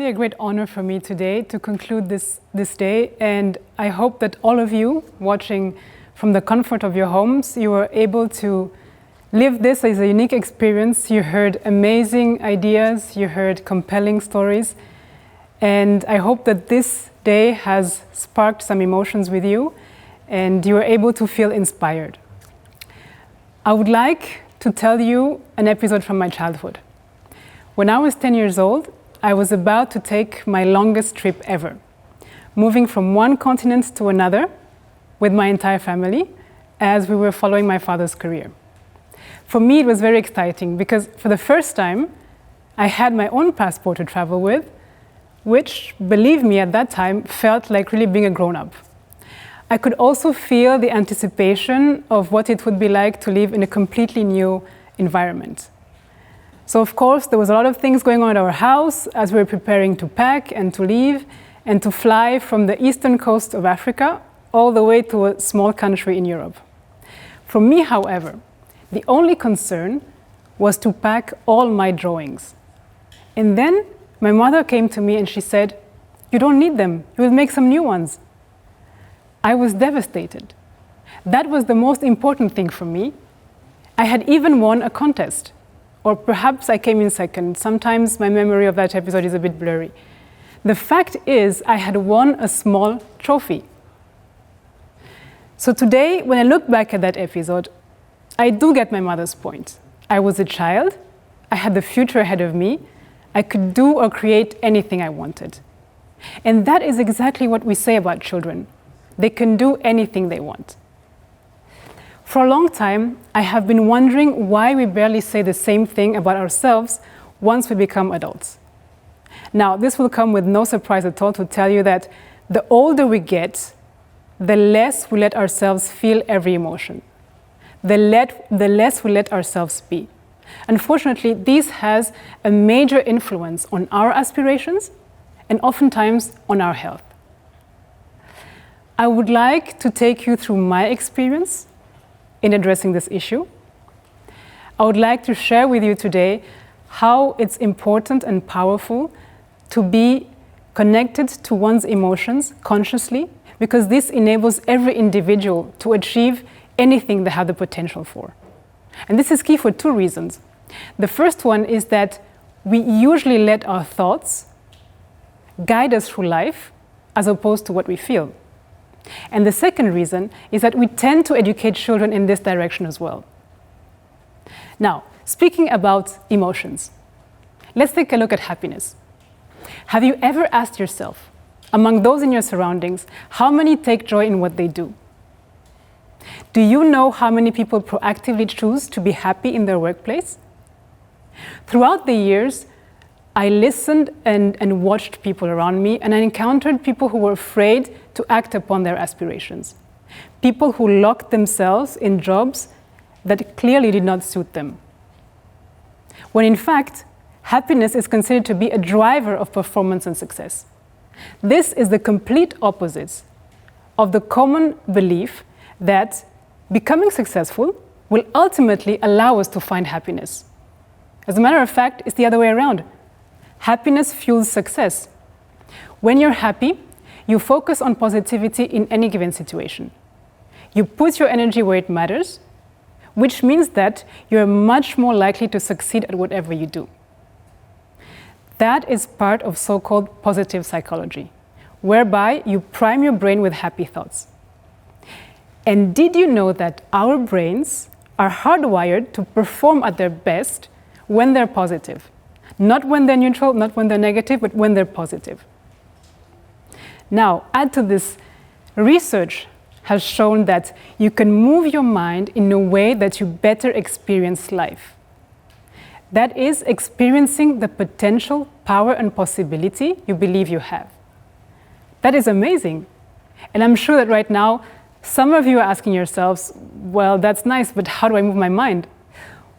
a great honor for me today to conclude this day, and I hope that all of you watching from the comfort of your homes, you are able to live this as a unique experience. You heard amazing ideas, you heard compelling stories, and I hope that this day has sparked some emotions with you and you are able to feel inspired. I would like to tell you an episode from my childhood. When I was 10 years old, I was about to take my longest trip ever, moving from one continent to another with my entire family as we were following my father's career. For me, it was very exciting because for the first time, I had my own passport to travel with, which, believe me, at that time, felt like really being a grown-up. I could also feel the anticipation of what it would be like to live in a completely new environment. So of course, there was a lot of things going on at our house as we were preparing to pack and to leave and to fly from the eastern coast of Africa all the way to a small country in Europe. For me, however, the only concern was to pack all my drawings. And then my mother came to me and she said, "You don't need them, you will make some new ones." I was devastated. That was the most important thing for me. I had even won a contest. Or perhaps I came in second. Sometimes my memory of that episode is a bit blurry. The fact is, I had won a small trophy. So today, when I look back at that episode, I do get my mother's point. I was a child, I had the future ahead of me, I could do or create anything I wanted. And that is exactly what we say about children. They can do anything they want. For a long time, I have been wondering why we barely say the same thing about ourselves once we become adults. Now, this will come with no surprise at all to tell you that the older we get, the less we let ourselves feel every emotion. The less we let ourselves be. Unfortunately, this has a major influence on our aspirations and oftentimes on our health. I would like to take you through my experience in addressing this issue. I would like to share with you today how it's important and powerful to be connected to one's emotions consciously, because this enables every individual to achieve anything they have the potential for. And this is key for two reasons. The first one is that we usually let our thoughts guide us through life as opposed to what we feel. And the second reason is that we tend to educate children in this direction as well. Now, speaking about emotions, let's take a look at happiness. Have you ever asked yourself, among those in your surroundings, how many take joy in what they do? Do you know how many people proactively choose to be happy in their workplace? Throughout the years, I listened and watched people around me, and I encountered people who were afraid to act upon their aspirations. People who locked themselves in jobs that clearly did not suit them. When in fact, happiness is considered to be a driver of performance and success. This is the complete opposite of the common belief that becoming successful will ultimately allow us to find happiness. As a matter of fact, it's the other way around. Happiness fuels success. When you're happy, you focus on positivity in any given situation. You put your energy where it matters, which means that you're much more likely to succeed at whatever you do. That is part of so-called positive psychology, whereby you prime your brain with happy thoughts. And did you know that our brains are hardwired to perform at their best when they're positive? Not when they're neutral, not when they're negative, but when they're positive. Now, add to this, research has shown that you can move your mind in a way that you better experience life. That is, experiencing the potential, power, and possibility you believe you have. That is amazing. And I'm sure that right now, some of you are asking yourselves, well, that's nice, but how do I move my mind?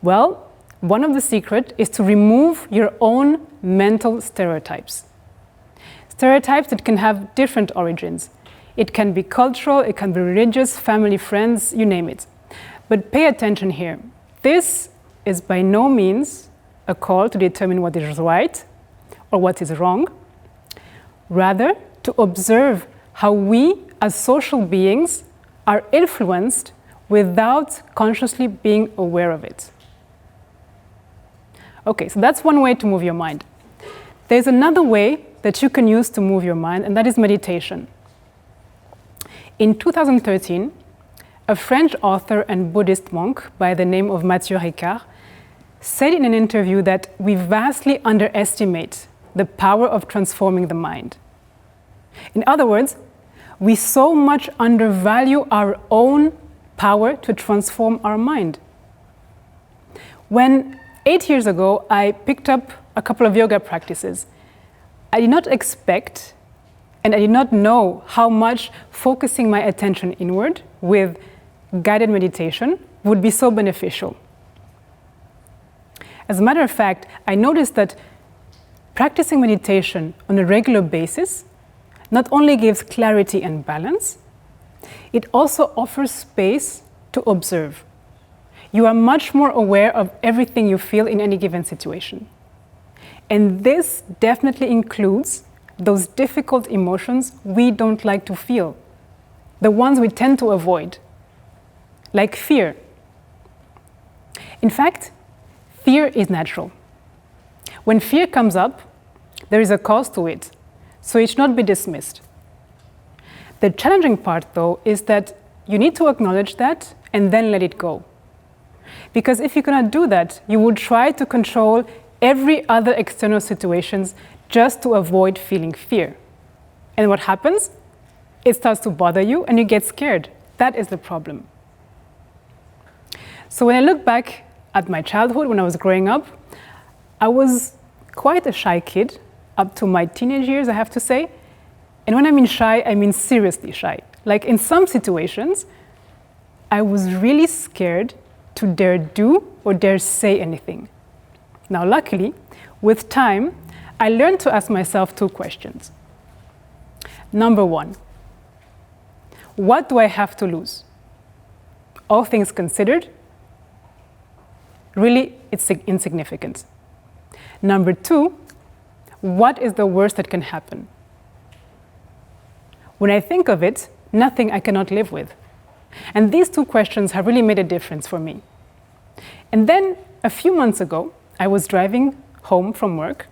Well, one of the secrets is to remove your own mental stereotypes. Stereotypes that can have different origins. It can be cultural, it can be religious, family, friends, you name it. But pay attention here. This is by no means a call to determine what is right or what is wrong. rather to observe how we as social beings are influenced without consciously being aware of it. Okay, so that's one way to move your mind. There's another way that you can use to move your mind, and that is meditation. In 2013, a French author and Buddhist monk by the name of Mathieu Ricard said in an interview that we vastly underestimate the power of transforming the mind. In other words, we so much undervalue our own power to transform our mind. When 8 years ago I picked up a couple of yoga practices, I did not expect and I did not know how much focusing my attention inward with guided meditation would be so beneficial. As a matter of fact, I noticed that practicing meditation on a regular basis not only gives clarity and balance, it also offers space to observe. You are much more aware of everything you feel in any given situation. And this definitely includes those difficult emotions we don't like to feel, the ones we tend to avoid, like fear. In fact, fear is natural. When fear comes up, there is a cause to it, so it should not be dismissed. The challenging part, though, is that you need to acknowledge that and then let it go. Because if you cannot do that, you would try to control every other external situations just to avoid feeling fear. And what happens? It starts to bother you and you get scared. That is the problem. So when I look back at my childhood, when I was growing up, I was quite a shy kid, up to my teenage years, I have to say. And when I mean shy, I mean seriously shy. Like in some situations, I was really scared to dare do or dare say anything. Now, luckily, with time, I learned to ask myself 2 questions. Number 1, what do I have to lose? All things considered, really, it's insignificant. Number 2, what is the worst that can happen? When I think of it, nothing I cannot live with. And these 2 questions have really made a difference for me. And then, a few months ago, I was driving home from work,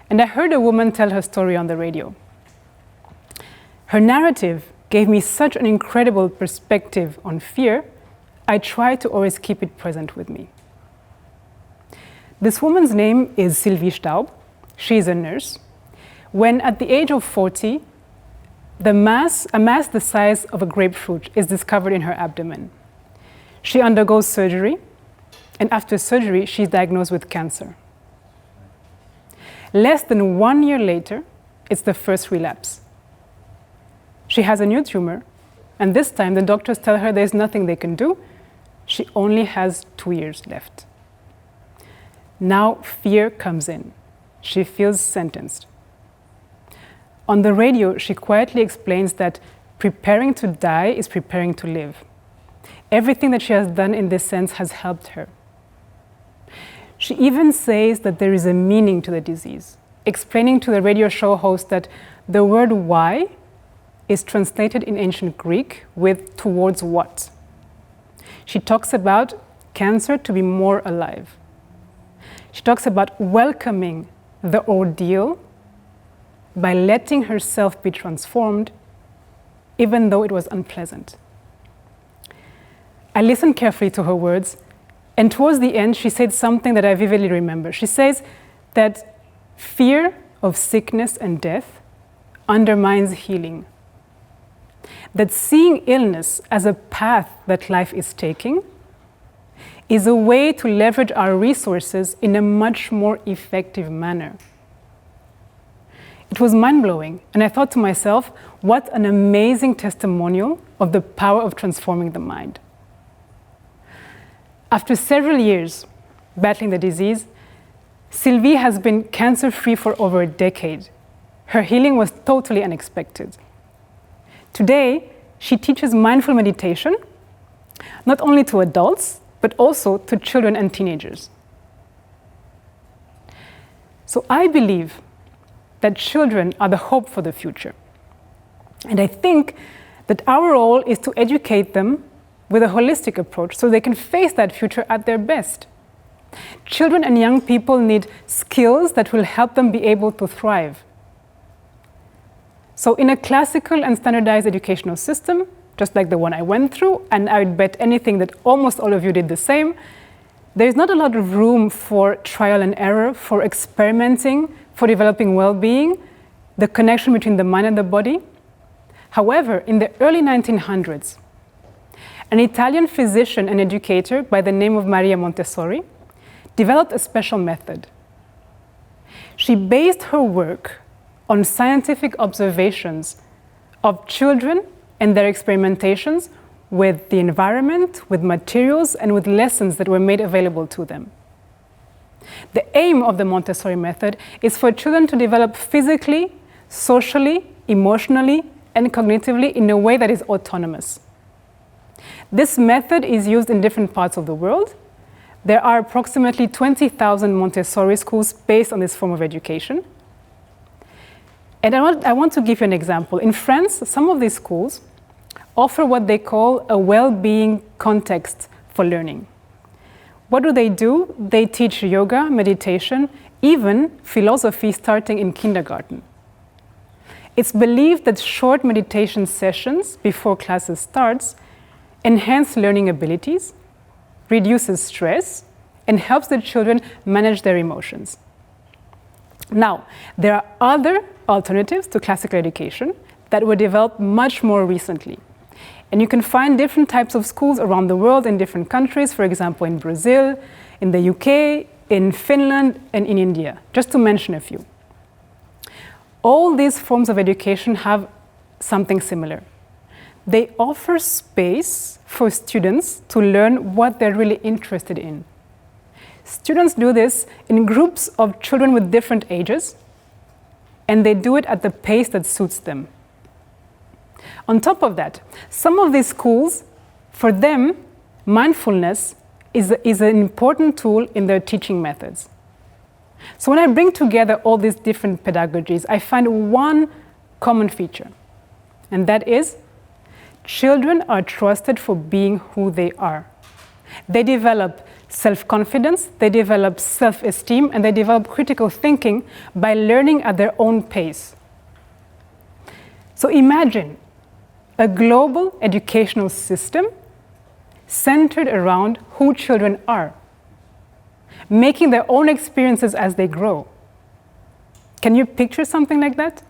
and I heard a woman tell her story on the radio. Her narrative gave me such an incredible perspective on fear, I try to always keep it present with me. This woman's name is Sylvie Staub. She is a nurse. When at the age of 40, a mass the size of a grapefruit is discovered in her abdomen. She undergoes surgery, and after surgery, she's diagnosed with cancer. Less than 1 year later, it's the first relapse. She has a new tumor, and this time the doctors tell her there's nothing they can do. She only has 2 years left. Now fear comes in. She feels sentenced. On the radio, she quietly explains that preparing to die is preparing to live. Everything that she has done in this sense has helped her. She even says that there is a meaning to the disease, explaining to the radio show host that the word why is translated in ancient Greek with towards what. She talks about cancer to be more alive. She talks about welcoming the ordeal by letting herself be transformed, even though it was unpleasant. I listened carefully to her words, and towards the end, she said something that I vividly remember. She says that fear of sickness and death undermines healing. That seeing illness as a path that life is taking is a way to leverage our resources in a much more effective manner. It was mind-blowing, and I thought to myself, what an amazing testimonial of the power of transforming the mind. After several years battling the disease, Sylvie has been cancer-free for over a decade. Her healing was totally unexpected. Today, she teaches mindful meditation, not only to adults, but also to children and teenagers. So I believe that children are the hope for the future. And I think that our role is to educate them with a holistic approach so they can face that future at their best. Children and young people need skills that will help them be able to thrive. So in a classical and standardized educational system, just like the one I went through, and I would bet anything that almost all of you did the same, there's not a lot of room for trial and error, for experimenting, for developing well-being, the connection between the mind and the body. However, in the early 1900s, an Italian physician and educator by the name of Maria Montessori developed a special method. She based her work on scientific observations of children and their experimentations with the environment, with materials, and with lessons that were made available to them. The aim of the Montessori method is for children to develop physically, socially, emotionally, and cognitively in a way that is autonomous. This method is used in different parts of the world. There are approximately 20,000 Montessori schools based on this form of education. And I want to give you an example. In France, some of these schools offer what they call a well-being context for learning. What do? They teach yoga, meditation, even philosophy starting in kindergarten. It's believed that short meditation sessions before classes starts enhance learning abilities, reduces stress, and helps the children manage their emotions. Now, there are other alternatives to classical education that were developed much more recently. And you can find different types of schools around the world in different countries, for example, in Brazil, in the UK, in Finland, and in India, just to mention a few. All these forms of education have something similar. They offer space for students to learn what they're really interested in. Students do this in groups of children with different ages, and they do it at the pace that suits them. On top of that, some of these schools, for them, mindfulness is an important tool in their teaching methods. So when I bring together all these different pedagogies, I find one common feature, and that is children are trusted for being who they are. They develop self-confidence, they develop self-esteem, and they develop critical thinking by learning at their own pace. So imagine a global educational system centered around who children are, making their own experiences as they grow. Can you picture something like that?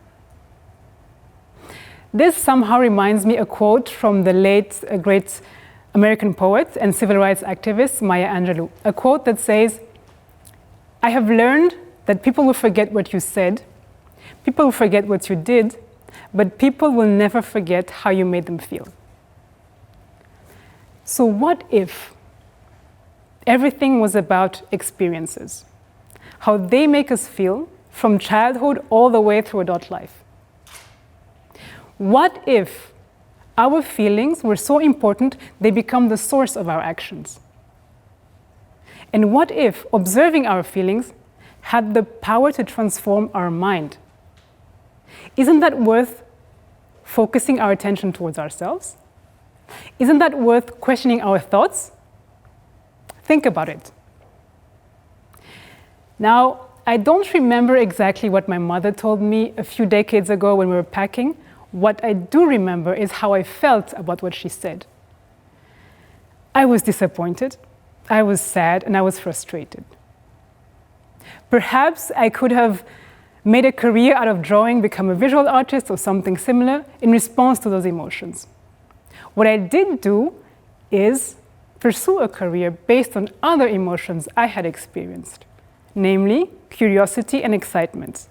This somehow reminds me a quote from the late great American poet and civil rights activist Maya Angelou, a quote that says, "I have learned that people will forget what you said, people will forget what you did, but people will never forget how you made them feel." So what if everything was about experiences, how they make us feel from childhood all the way through adult life? What if our feelings were so important they become the source of our actions? And what if observing our feelings had the power to transform our mind? Isn't that worth focusing our attention towards ourselves? Isn't that worth questioning our thoughts? Think about it. Now, I don't remember exactly what my mother told me a few decades ago when we were packing. What I do remember is how I felt about what she said. I was disappointed, I was sad, and I was frustrated. Perhaps I could have made a career out of drawing, become a visual artist or something similar in response to those emotions. What I did do is pursue a career based on other emotions I had experienced, namely curiosity and excitement.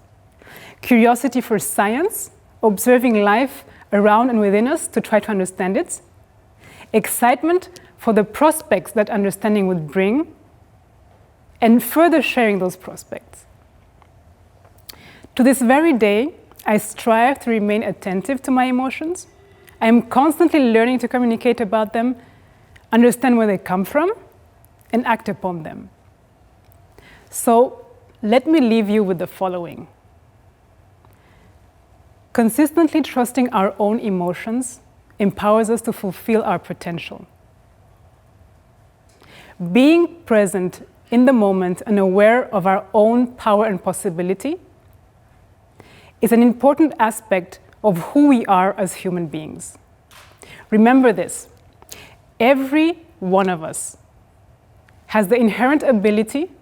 Curiosity for science, observing life around and within us to try to understand it. Excitement for the prospects that understanding would bring, and further sharing those prospects. To this very day, I strive to remain attentive to my emotions. I am constantly learning to communicate about them, understand where they come from, and act upon them. So let me leave you with the following. Consistently trusting our own emotions empowers us to fulfill our potential. Being present in the moment and aware of our own power and possibility is an important aspect of who we are as human beings. Remember this: every one of us has the inherent ability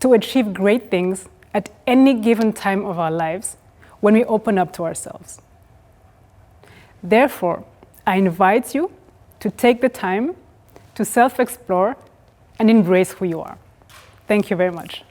to achieve great things at any given time of our lives when we open up to ourselves. Therefore, I invite you to take the time to self-explore and embrace who you are. Thank you very much.